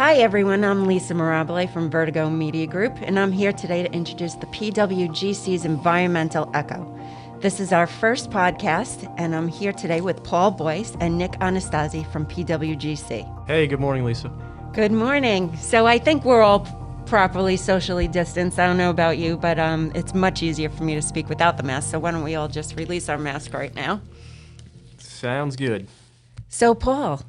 Hi everyone, I'm Lisa Mirabile from Vertigo Media Group, and I'm here today to introduce the pwgc's Environmental Echo. This is our first podcast, and I'm here today with Paul Boyce and Nick Anastasi from pwgc. Hey, good morning, Lisa. Good morning. So I think we're all properly socially distanced. I don't know about you, but it's much easier for me to speak without the mask, so why don't we all just release our mask right now? Sounds good. So Paul,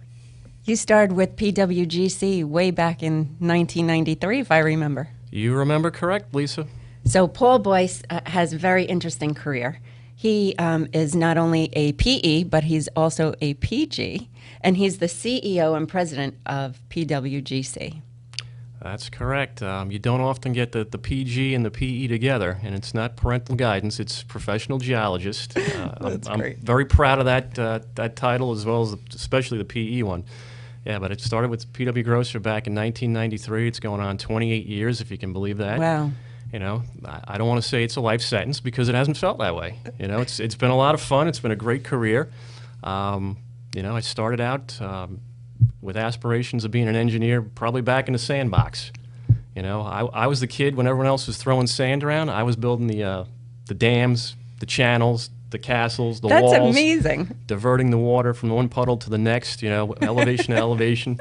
you started with pwgc way back in 1993, if I remember. You remember correct, Lisa. So Paul Boyce has a very interesting career. He is not only a PE, but he's also a PG, and he's the CEO and president of pwgc. That's correct. You don't often get the PG and the PE together, and it's not parental guidance, it's professional geologist. That's I'm great. very proud of that title, as well as especially the PE one. Yeah, but it started with PW Grosser back in 1993. It's going on 28 years, if you can believe that. Wow. You know, I don't want to say it's a life sentence because it hasn't felt that way. You know, it's been a lot of fun. It's been a great career. You know, I started out with aspirations of being an engineer probably back in the sandbox. You know, I was the kid when everyone else was throwing sand around. I was building the dams, the channels, the castles, the walls. That's amazing. Diverting the water from one puddle to the next, you know, elevation to elevation.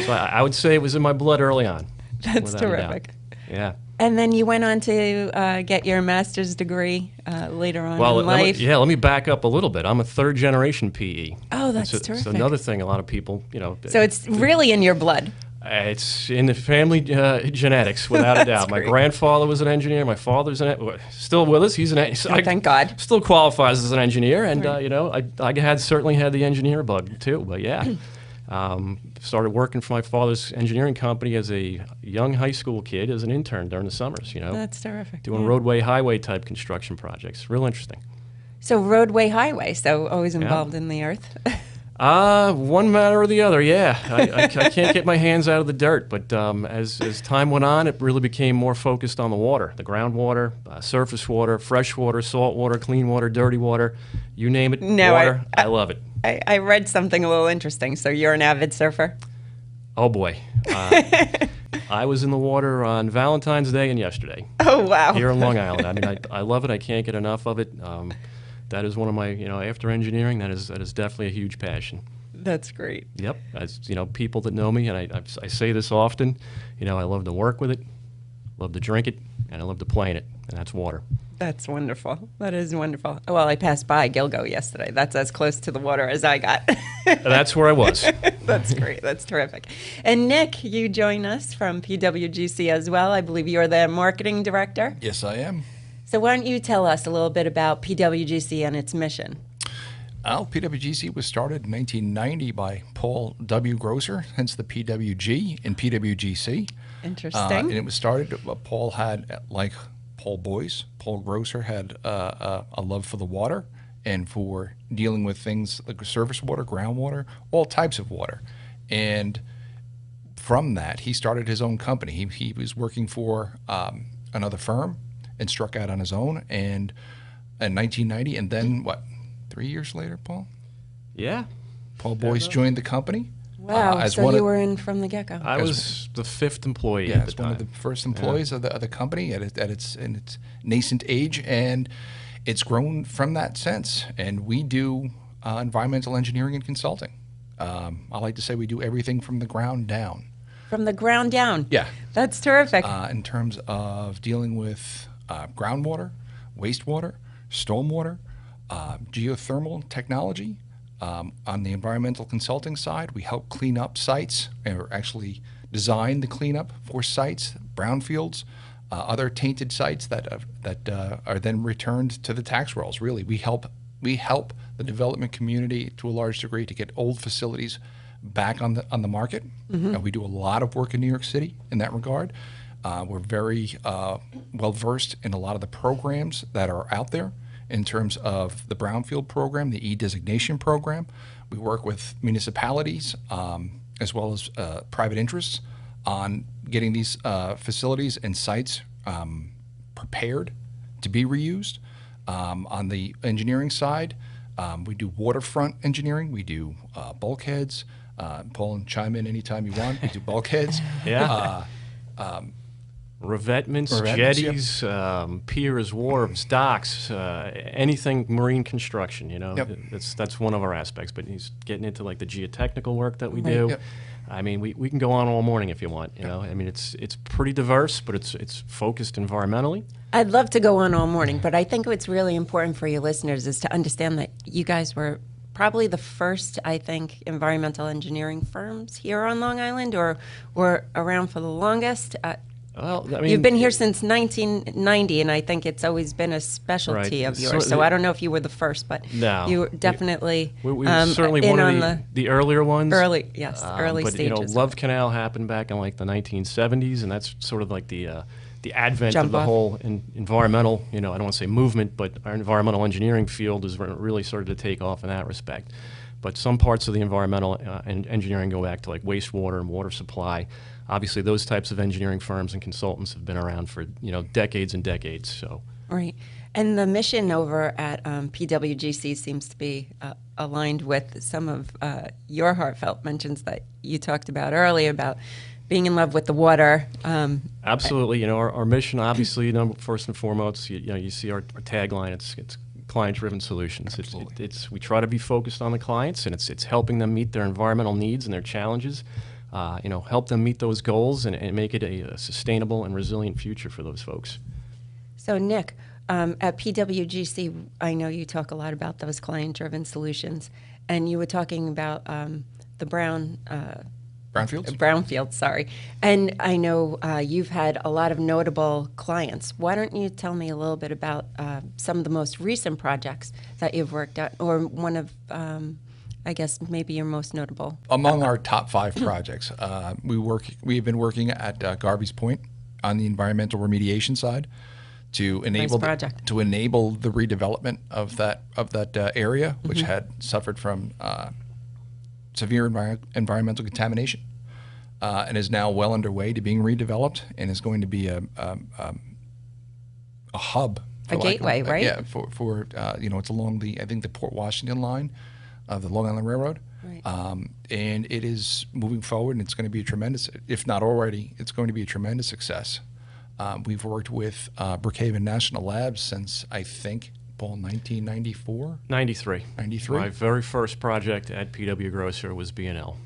So I would say it was in my blood early on. That's terrific. Yeah. And then you went on to get your master's degree later on in life. Let me back up a little bit. I'm a third generation PE. Oh, that's terrific. It's another thing a lot of people, you know. So it's really in your blood. It's in the family genetics, without a doubt. My great. grandfather was an engineer. My father's still with us. He's an engineer. Thank God. Still qualifies as an engineer, and Right. you know, I certainly had the engineer bug too. But yeah, started working for my father's engineering company as a young high school kid, as an intern during the summers. You know, That's terrific. doing Yeah. roadway, highway type construction projects. Real interesting. So roadway, highway, so always involved in the earth. One matter or the other, yeah. I can't get my hands out of the dirt, but as time went on, it really became more focused on the water, the groundwater, surface water, fresh water, salt water, clean water, dirty water, you name it, No, water, I love it. I read something a little interesting. So you're an avid surfer? Oh boy. I was in the water on Valentine's Day and yesterday. Oh, wow. Here in Long Island. I mean, I love it. I can't get enough of it. That is one of my, you know, after engineering, that is definitely a huge passion. That's great. Yep. As you know, people that know me, and I say this often, you know, I love to work with it, love to drink it, and I love to play in it, and that's water. That's wonderful. That is wonderful. Well, I passed by Gilgo yesterday. That's as close to the water as I got. That's where I was. That's great. That's terrific. And Nick, you join us from pwgc as well. I believe you're the marketing director. Yes, I am. So why don't you tell us a little bit about pwgc and its mission? PWGC was started in 1990 by Paul W. Grosser, hence the PWG in PWGC. Interesting. And it was started, Paul had, like Paul Boyce, Paul Grosser had a love for the water and for dealing with things like surface water, groundwater, all types of water. And from that, he started his own company. He was working for another firm and struck out on his own, and in 1990, and then 3 years later, Paul? Yeah. Paul Boyce joined the company. Wow. So you were in from the get-go. I was the fifth employee Yeah, at the as one of time. the first employees of the company in its nascent age, and it's grown from that since. And we do environmental engineering and consulting. I like to say we do everything from the ground down. From the ground down. Yeah. That's terrific. In terms of dealing with groundwater, wastewater, stormwater, geothermal technology. On the environmental consulting side, we help clean up sites, or actually design the cleanup for sites, brownfields, other tainted sites that are then returned to the tax rolls. Really, we help the development community to a large degree to get old facilities back on the market. Mm-hmm. We do a lot of work in New York City in that regard. We're very well versed in a lot of the programs that are out there in terms of the Brownfield program, the E-designation program. We work with municipalities as well as private interests on getting these facilities and sites prepared to be reused. On the engineering side, we do waterfront engineering. We do bulkheads, Paul, and chime in anytime you want. We do bulkheads. Yeah. Revetments, jetties, piers, wharves, docks, anything marine construction. That's one of our aspects. But he's getting into like the geotechnical work that we do. Yep. I mean, we can go on all morning if you want. I mean, it's pretty diverse, but it's focused environmentally. I'd love to go on all morning, but I think what's really important for your listeners is to understand that you guys were probably the first, I think, environmental engineering firms here on Long Island, or were around for the longest. Well, I mean, you've been here since 1990, and I think it's always been a specialty of yours. So I don't know if you were the first, but you were definitely we were certainly one of the earlier ones. Early but, stages. Love Canal happened back in like the 1970s, and that's sort of like the advent of the whole environmental, I don't want to say movement, but our environmental engineering field has really started to take off in that respect. But some parts of the environmental engineering go back to like wastewater and water supply. Obviously, those types of engineering firms and consultants have been around for decades and decades. So right, and the mission over at PWGC seems to be aligned with some of your heartfelt mentions that you talked about earlier about being in love with the water. Absolutely, our mission, obviously, first and foremost, you see our tagline. It's client-driven solutions. It's we try to be focused on the clients, and it's helping them meet their environmental needs and their challenges. Help them meet those goals and make it a sustainable and resilient future for those folks. So, Nick, at PWGC, I know you talk a lot about those client-driven solutions, and you were talking about the brownfields, sorry. And I know you've had a lot of notable clients. Why don't you tell me a little bit about some of the most recent projects that you've worked on, or one of I guess maybe your most notable. Among our top 5 projects, we have been working at Garvey's Point on the environmental remediation side to enable the redevelopment of that area, which had suffered from severe environmental contamination, and is now well underway to being redeveloped, and is going to be a hub, a gateway, right? Yeah, for it's along the Port Washington line of the Long Island Railroad. Right. And it is moving forward, and it's going to be a tremendous, if not already, it's going to be a tremendous success. We've worked with Brookhaven National Labs since, I think, Paul, 1994? 93. 93? My very first project at PW Grosser was B&L.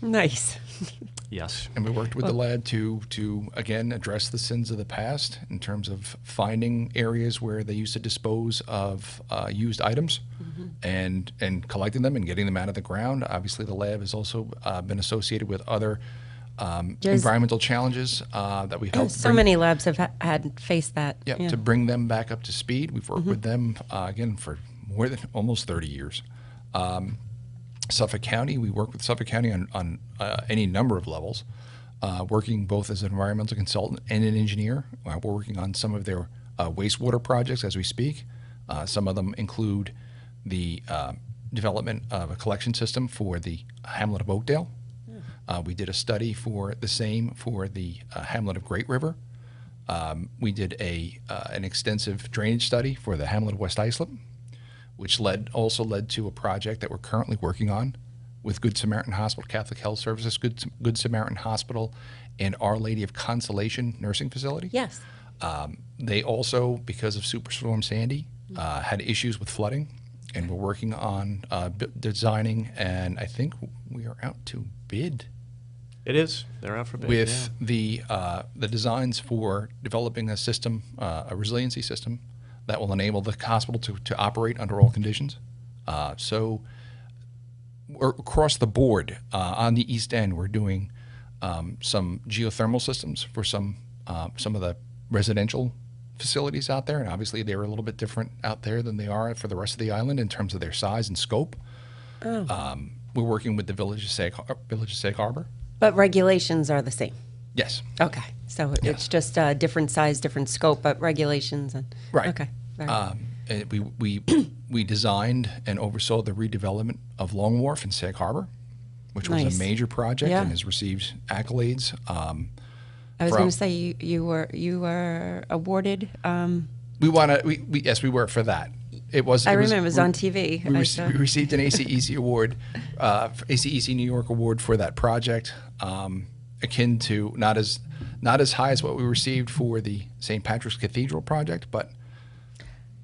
Nice. Yes. And we worked with the lab to again address the sins of the past in terms of finding areas where they used to dispose of used items and collecting them and getting them out of the ground. Obviously, the lab has also been associated with other environmental challenges that we've helped. So many labs have had faced that. Yeah, to bring them back up to speed. We've worked with them again for more than almost 30 years. Suffolk County, we work with Suffolk County on any number of levels, working both as an environmental consultant and an engineer. We're working on some of their wastewater projects as we speak. Some of them include the development of a collection system for the hamlet of Oakdale. We did a study for the same for the hamlet of Great River. We did an extensive drainage study for the hamlet of West Islip, which also led to a project that we're currently working on with Good Samaritan Hospital, Catholic Health Services, Good Samaritan Hospital, and Our Lady of Consolation Nursing Facility. Yes. They also, because of Superstorm Sandy, had issues with flooding, and we're working on designing, and I think we are out to bid. It is. They're out for bid. With the designs for developing a system, a resiliency system, that will enable the hospital to operate under all conditions. So we're across the board on the East End, we're doing some geothermal systems for some of the residential facilities out there, and obviously they're a little bit different out there than they are for the rest of the island in terms of their size and scope. We're working with the Village of Sag Harbor. But regulations are the same. Yes. Okay. So it's just different size, different scope, but regulations and right. Okay. We designed and oversaw the redevelopment of Long Wharf in Sag Harbor, which was a major project and has received accolades. I was going to say you were awarded. We were for that. I remember it was on TV. We received an ACEC award, ACEC New York award for that project, akin to not as high as what we received for the St. Patrick's Cathedral project, but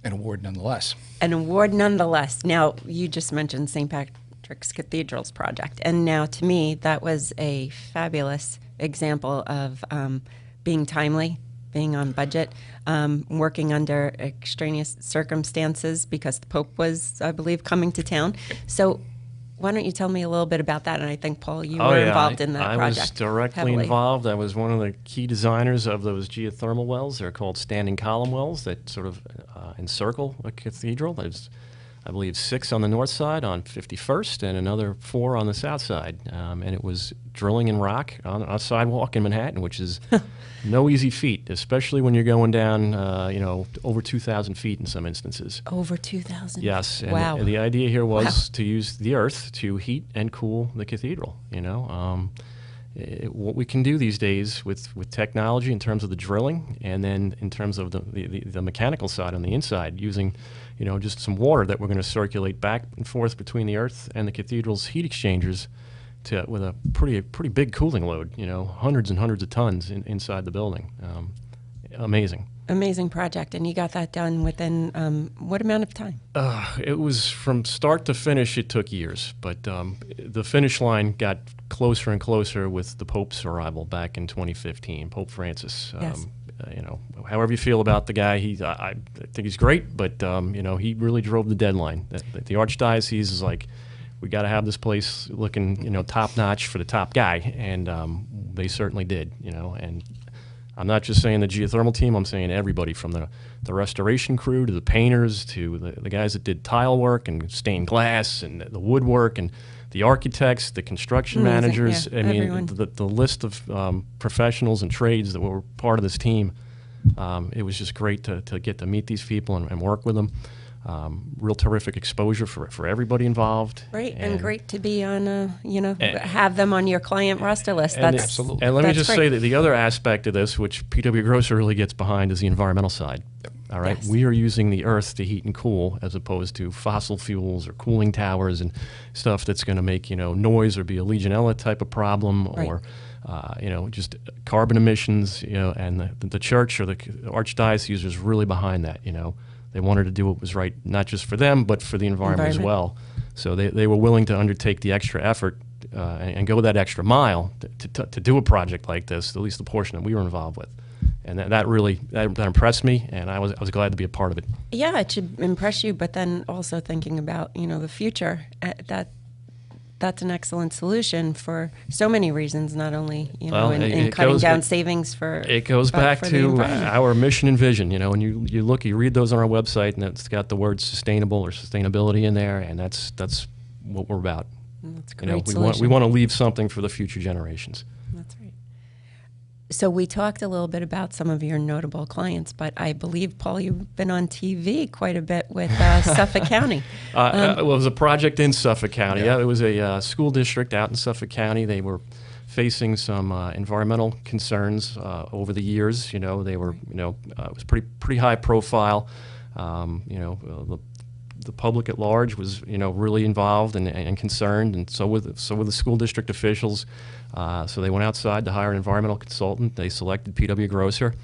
an award nonetheless. An award nonetheless. Now, you just mentioned St. Patrick's Cathedral's project, and now to me that was a fabulous example of being timely, being on budget, working under extraneous circumstances because the Pope was, I believe, coming to town. So why don't you tell me a little bit about that? And I think, Paul, you were involved in that project. I was directly heavily involved. I was one of the key designers of those geothermal wells. They're called standing column wells that sort of encircle a cathedral. There's, I believe, 6 on the north side on 51st and another 4 on the south side. And it was drilling in rock on a sidewalk in Manhattan, which is no easy feat, especially when you're going down, over 2,000 feet in some instances. Over 2,000? Yes. And wow. The idea here was to use the earth to heat and cool the cathedral, what we can do these days with technology in terms of the drilling and then in terms of the mechanical side on the inside, using just some water that we're going to circulate back and forth between the earth and the cathedral's heat exchangers with a pretty big cooling load, hundreds and hundreds of tons inside the building. Amazing. Amazing project. And you got that done within what amount of time? It was from start to finish, it took years, but the finish line got closer and closer with the Pope's arrival back in 2015, Pope Francis. Yes. However you feel about the guy, I think he's great, but he really drove the deadline. The Archdiocese is like, we got to have this place looking, top notch for the top guy, and they certainly did. And I'm not just saying the geothermal team. I'm saying everybody from the restoration crew to the painters to the guys that did tile work and stained glass and the woodwork and the architects, the construction managers. Yeah, I mean, everyone. the list of professionals and trades that were part of this team. It was just great to get to meet these people and work with them. Real terrific exposure for everybody involved. Right, and great to be on, have them on your client roster list. That's absolutely. And let me just great. say that the other aspect of this, which PW Grosser really gets behind, is the environmental side. Yep. All right, Yes. we are using the earth to heat and cool, as opposed to fossil fuels or cooling towers and stuff that's going to make noise or be a Legionella type of problem, Right. or just carbon emissions. And the church or the Archdiocese was really behind that. They wanted to do what was right, not just for them, but for the environment as well. So they were willing to undertake the extra effort and go that extra mile to do a project like this, at least the portion that we were involved with. And that really impressed me, and I was glad to be a part of it. Yeah, it should impress you, but then also thinking about, the future, that's an excellent solution for so many reasons, not only, in cutting down savings for It goes back for the to environment. our mission and vision, and you read those on our website, and it's got the word sustainable or sustainability in there, and that's what we're about. That's a great We solution. want to leave something for the future generations. That's right. So we talked a little bit about some of your notable clients, but I believe, Paul, you've been on TV quite a bit with Suffolk County. Well, it was a project in Suffolk County. Yeah, it was a school district out in Suffolk County. They were facing some environmental concerns over the years. They were, it was pretty high profile. The public at large was, really involved and concerned, and so were the school district officials. So they went outside to hire an environmental consultant. They selected PW Grosser.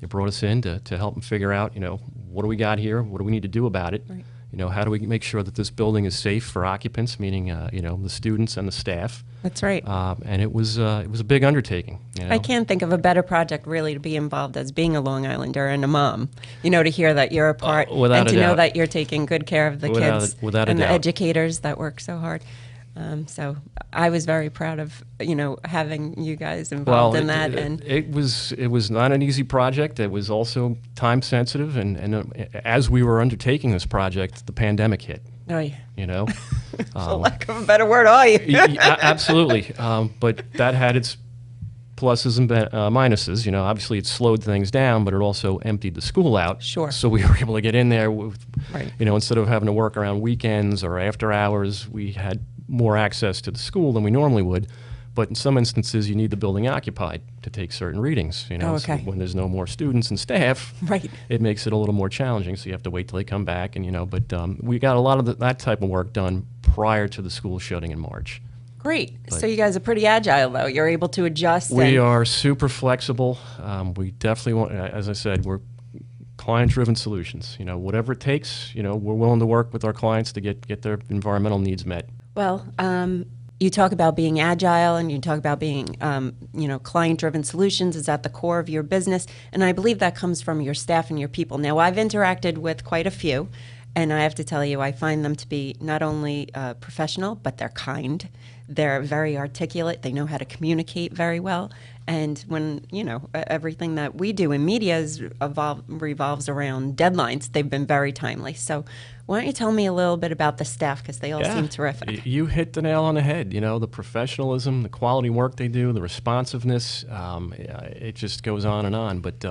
They brought us in to help them figure out, what do we got here? What do we need to do about it? Right. How do we make sure that this building is safe for occupants, meaning, the students and the staff? That's right. And it was a big undertaking. I can't think of a better project really to be involved as being a Long Islander and a mom. To hear that you're a part without and a to know doubt. that you're taking good care of the kids without a and the doubt. educators that work so hard. So I was very proud of having you guys involved in that. And it was not an easy project. It was also time sensitive, and as we were undertaking this project, the pandemic hit. oh yeah, for lack of a better word, Absolutely. But that had its pluses and minuses. Obviously it slowed things down, but it also emptied the school out. Sure. So we were able to get in there with, Right. instead of having to work around weekends or after hours, we had more access to the school than we normally would. But in some instances, you need the building occupied to take certain readings. You know, Oh, okay. so when there's no more students and staff, Right. it makes it a little more challenging. So you have to wait till they come back, and but we got a lot of that type of work done prior to the school shutting in March. Great. So you guys are pretty agile, though. You're able to adjust. We are super flexible. We definitely want, as I said, we're client-driven solutions. Whatever it takes, we're willing to work with our clients to get their environmental needs met. Well, you talk about being agile, and you talk about being, client-driven solutions is at the core of your business, and I believe that comes from your staff and your people. Now, I've interacted with quite a few, and I have to tell you, I find them to be not only professional, but they're kind. They're very articulate. They know how to communicate very well. And when, everything that we do in media revolves around deadlines, they've been very timely. So why don't you tell me a little bit about the staff, because they all seem terrific. You hit the nail on the head. The professionalism, the quality work they do, the responsiveness, it just goes on and on. But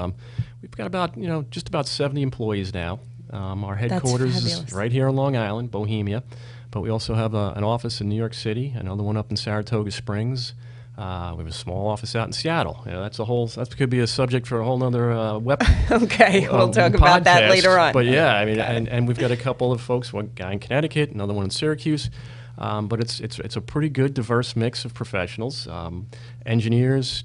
we've got about, just about 70 employees now. Our headquarters is right here on Long Island, Bohemia. But we also have an office in New York City, another one up in Saratoga Springs. We have a small office out in Seattle. That could be a subject for a whole nother Okay, we'll talk about that later on. But yeah, and we've got a couple of folks, one guy in Connecticut, another one in Syracuse. But it's a pretty good diverse mix of professionals, engineers,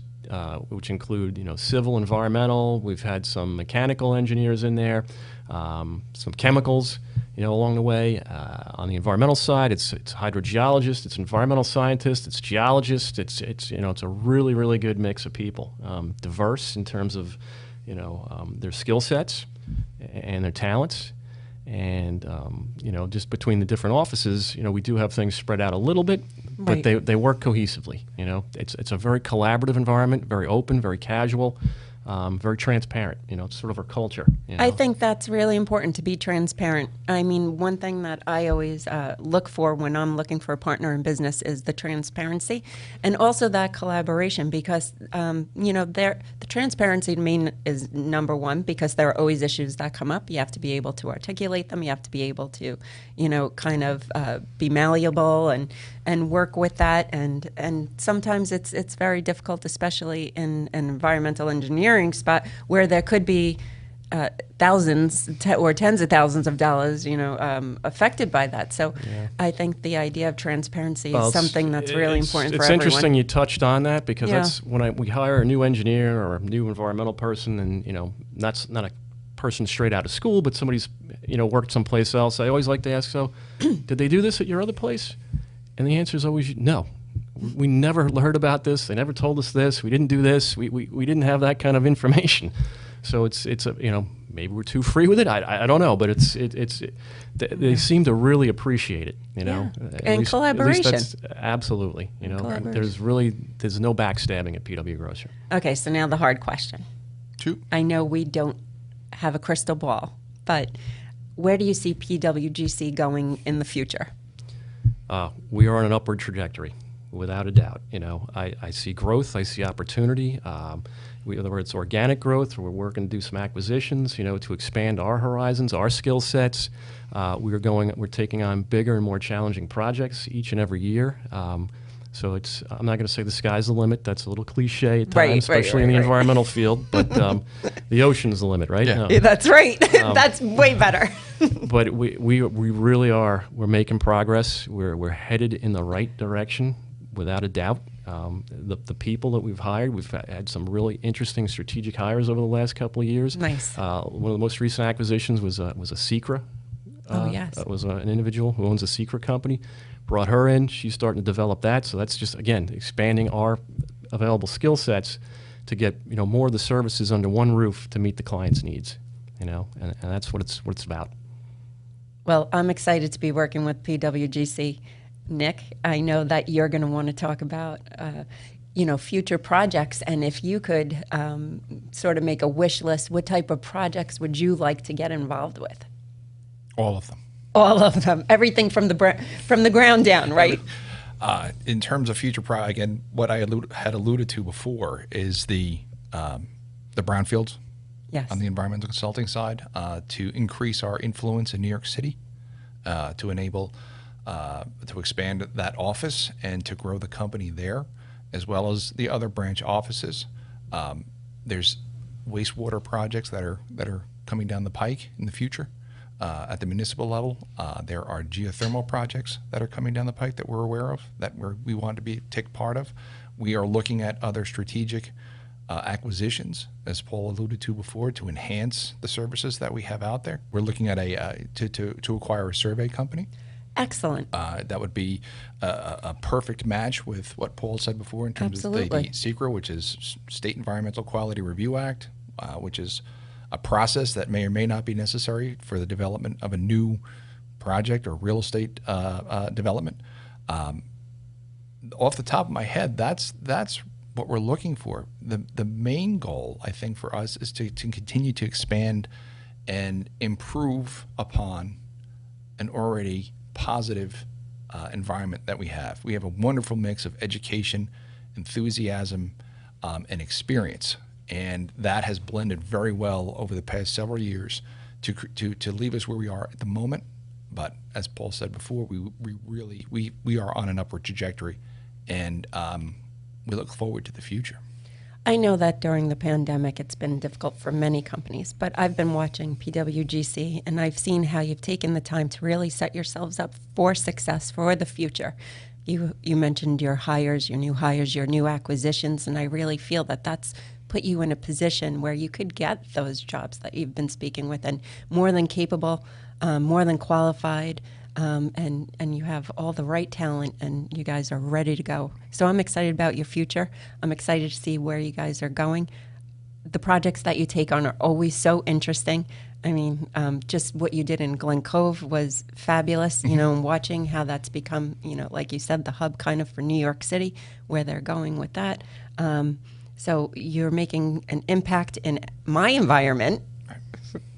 which include civil, environmental. We've had some mechanical engineers in there, some chemicals. Along the way, on the environmental side, it's hydrogeologists, it's environmental scientists, it's geologists. It's a really, really good mix of people, diverse in terms of their skill sets and their talents, and just between the different offices, we do have things spread out a little bit, but Right. they work cohesively. It's a very collaborative environment, very open, very casual. Very transparent, it's sort of our culture. I think that's really important, to be transparent. I mean, one thing that I always look for when I'm looking for a partner in business is the transparency, and also that collaboration, because, the transparency to me is number one, because there are always issues that come up. You have to be able to articulate them. You have to be able to, kind of be malleable and work with that. And sometimes it's very difficult, especially in an environmental engineering spot where there could be thousands or tens of thousands of dollars, affected by that. So I think the idea of transparency is something that's really important for everyone. It's interesting you touched on that, because that's when we hire a new engineer or a new environmental person, and that's not a person straight out of school, but somebody's worked someplace else. I always like to ask, so did they do this at your other place? And the answer is always no. We never heard about this. They never told us this. We didn't do this. We didn't have that kind of information. So it's maybe we're too free with it. I don't know, but they seem to really appreciate it. And collaboration. Absolutely. There's no backstabbing at PW Grosser. Okay, so now the hard question. Shoot. I know we don't have a crystal ball, but where do you see PWGC going in the future? We are on an upward trajectory, without a doubt. I see growth, I see opportunity. Whether it's organic growth, or we're working to do some acquisitions, to expand our horizons, our skill sets. We're taking on bigger and more challenging projects each and every year. So I'm not going to say the sky's the limit. That's a little cliche at times, especially in the environmental field. But the ocean's the limit, right? Yeah. Yeah, that's right. That's way better. But we really are. We're making progress. We're headed in the right direction, without a doubt. The people that we've hired, we've had some really interesting strategic hires over the last couple of years. Nice. One of the most recent acquisitions was a Secra. Yes. Was an individual who owns a Secra company. Brought her in. She's starting to develop that. So that's just, again, expanding our available skill sets to get more of the services under one roof to meet the client's needs. And that's what it's about. Well, I'm excited to be working with PWGC. Nick, I know that you're going to want to talk about, future projects, and if you could sort of make a wish list, what type of projects would you like to get involved with? All of them. All of them, everything from the ground down, right? In terms of future again, what I had alluded to before is the brownfields. Yes. On the environmental consulting side, to increase our influence in New York City, to enable to expand that office and to grow the company there, as well as the other branch offices. There's wastewater projects that are coming down the pike in the future. At the municipal level, there are geothermal projects that are coming down the pike that we're aware of, that we want to take part of. We are looking at other strategic acquisitions, as Paul alluded to before, to enhance the services that we have out there. We're looking at to acquire a survey company. Excellent. That would be a perfect match with what Paul said before in terms of the SECRA, which is State Environmental Quality Review Act, which is a process that may or may not be necessary for the development of a new project or real estate development. Off the top of my head, that's what we're looking for. The main goal, I think, for us is to continue to expand and improve upon an already positive environment that we have. We have a wonderful mix of education, enthusiasm, and experience, and that has blended very well over the past several years to leave us where we are at the moment. But as Paul said before, we are on an upward trajectory, and we look forward to the future. I know that during the pandemic it's been difficult for many companies, but I've been watching PWGC and I've seen how you've taken the time to really set yourselves up for success for the future. You mentioned your hires, your new acquisitions, and I really feel that that's put you in a position where you could get those jobs that you've been speaking with, and more than capable, more than qualified, and you have all the right talent, and you guys are ready to go. So I'm excited about your future. I'm excited to see where you guys are going. The projects that you take on are always so interesting. I mean, just what you did in Glen Cove was fabulous, and watching how that's become, like you said, the hub kind of for New York City, where they're going with that. So you're making an impact in my environment,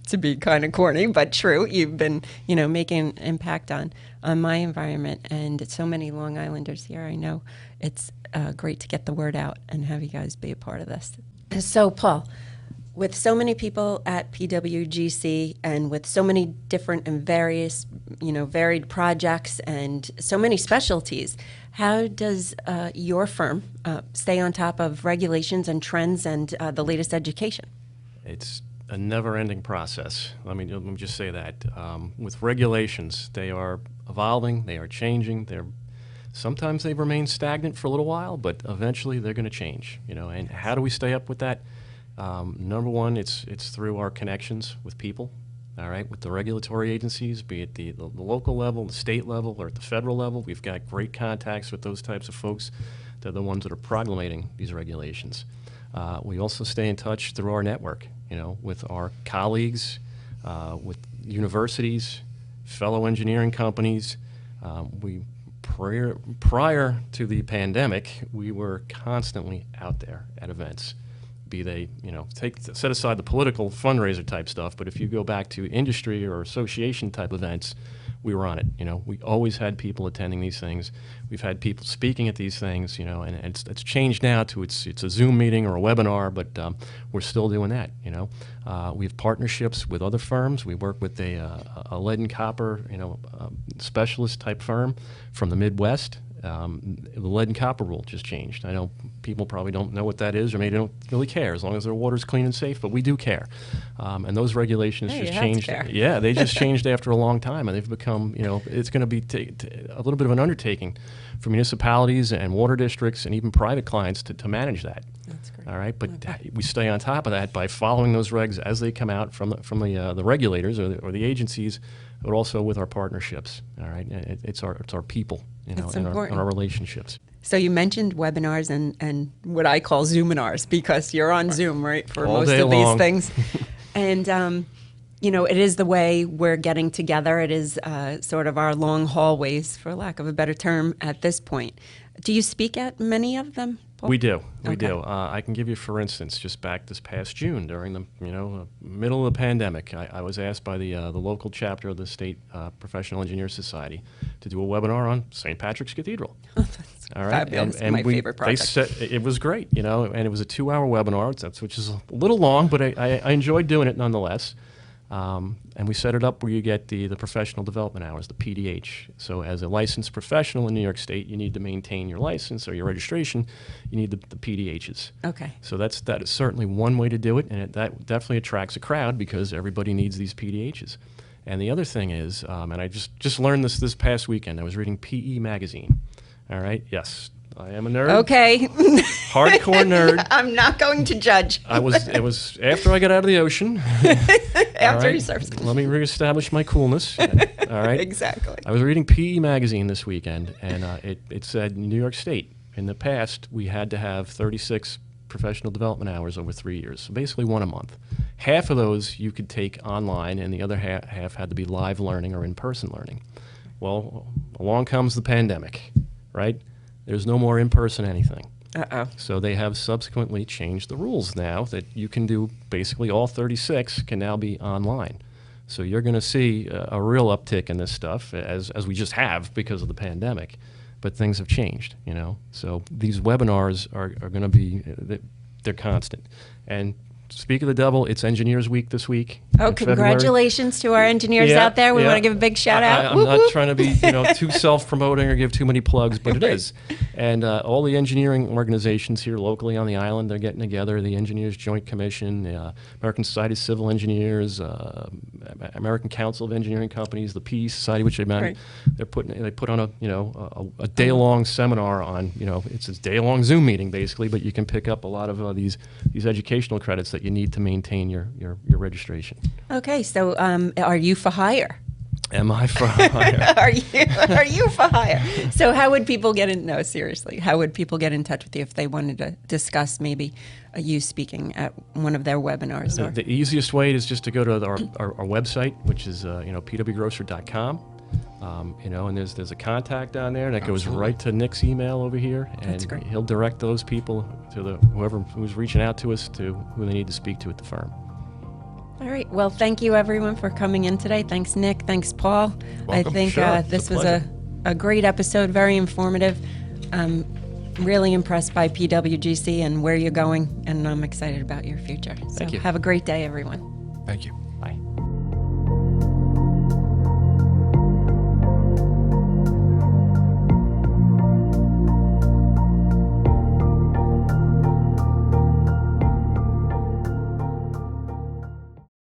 to be kind of corny, but true. You've been, making an impact on my environment, and so many Long Islanders here. I know it's great to get the word out and have you guys be a part of this. So, Paul, with so many people at PWGC and with so many different and various, varied projects and so many specialties, how does your firm stay on top of regulations and trends and the latest education? It's a never-ending process. Let me just say that. With regulations, they are evolving, they are changing. Sometimes they remain stagnant for a little while, but eventually they're going to change. And how do we stay up with that? Number one, it's through our connections with people. All right, with the regulatory agencies, be it the local level, the state level, or at the federal level, we've got great contacts with those types of folks. They're the ones that are promulgating these regulations. We also stay in touch through our network, with our colleagues, with universities, fellow engineering companies. Prior to the pandemic, we were constantly out there at events. Be they, set aside the political fundraiser type stuff, but if you go back to industry or association type events, we were on it. We always had people attending these things. We've had people speaking at these things, and it's changed now to it's a Zoom meeting or a webinar, but we're still doing that. We have partnerships with other firms. We work with a lead and copper, specialist type firm from the Midwest. The lead and copper rule just changed. I know people probably don't know what that is, or maybe don't really care, as long as their water's clean and safe, but we do care. And those regulations just changed. Yeah, they just changed after a long time, and they've become, it's going to be a little bit of an undertaking for municipalities and water districts and even private clients to manage that. That's great. All right, but we stay on top of that by following those regs as they come out from the regulators or the agencies, but also with our partnerships. All right, it's our people. And our relationships. So you mentioned webinars and what I call Zoominars, because you're on Zoom, right, for all most day of long. These things. And, it is the way we're getting together. It is sort of our long hallways, for lack of a better term, at this point. Do you speak at many of them, Paul? We do. I can give you, for instance, just back this past June during the middle of the pandemic, I was asked by the local chapter of the State Professional Engineer Society to do a webinar on St. Patrick's Cathedral. That's all right, fabulous. My favorite project. It was great, and it was a 2-hour webinar, which is a little long, but I enjoyed doing it nonetheless. And we set it up where you get the professional development hours, the PDH. So as a licensed professional in New York State, you need to maintain your license or your registration. You need the PDHs. Okay. So that is certainly one way to do it, and that definitely attracts a crowd because everybody needs these PDHs. And the other thing is, and I just learned this past weekend, I was reading PE magazine. All right? Yes, I am a nerd. Okay. Hardcore nerd. I'm not going to judge. It was after I got out of the ocean. After right? you surfed. Let me reestablish my coolness. All right. Exactly. I was reading PE magazine this weekend, and it said in New York State, in the past, we had to have 36 professional development hours over 3 years, so basically one a month. Half of those you could take online, and the other half had to be live learning or in-person learning. Well, along comes the pandemic, right? There's no more in-person anything. Uh-oh. So they have subsequently changed the rules now that you can do basically all 36 can now be online. So you're going to see a real uptick in this stuff as we just have because of the pandemic. But things have changed, you know. So these webinars are going to be, they're constant. And speak of the devil, it's Engineers Week this week. Oh, congratulations to our engineers out there. We want to give a big shout out. I'm not trying to be too self-promoting or give too many plugs, but it is. And all the engineering organizations here locally on the island, they're getting together. The Engineers Joint Commission, American Society of Civil Engineers, American Council of Engineering Companies, the Peace Society, which they put on a day-long seminar on, it's a day-long Zoom meeting basically, but you can pick up a lot of these educational credits that you need to maintain your registration. Okay, so are you for hire? Am I for hire? Are you for hire? So how would people seriously, how would people get in touch with you if they wanted to discuss maybe you speaking at one of their webinars? The easiest way is just to go to our website, which is pwgrocer.com. And there's a contact down there that goes right to Nick's email over here, and That's great. He'll direct those people to whoever who's reaching out to us to who they need to speak to at the firm. All right. Well, thank you everyone for coming in today. Thanks, Nick. Thanks, Paul. Welcome. I think Sure. this It's a was pleasure. a great episode, very informative. Really impressed by PWGC and where you're going, and I'm excited about your future. So Thank you. have a great day, everyone. Thank you. Bye.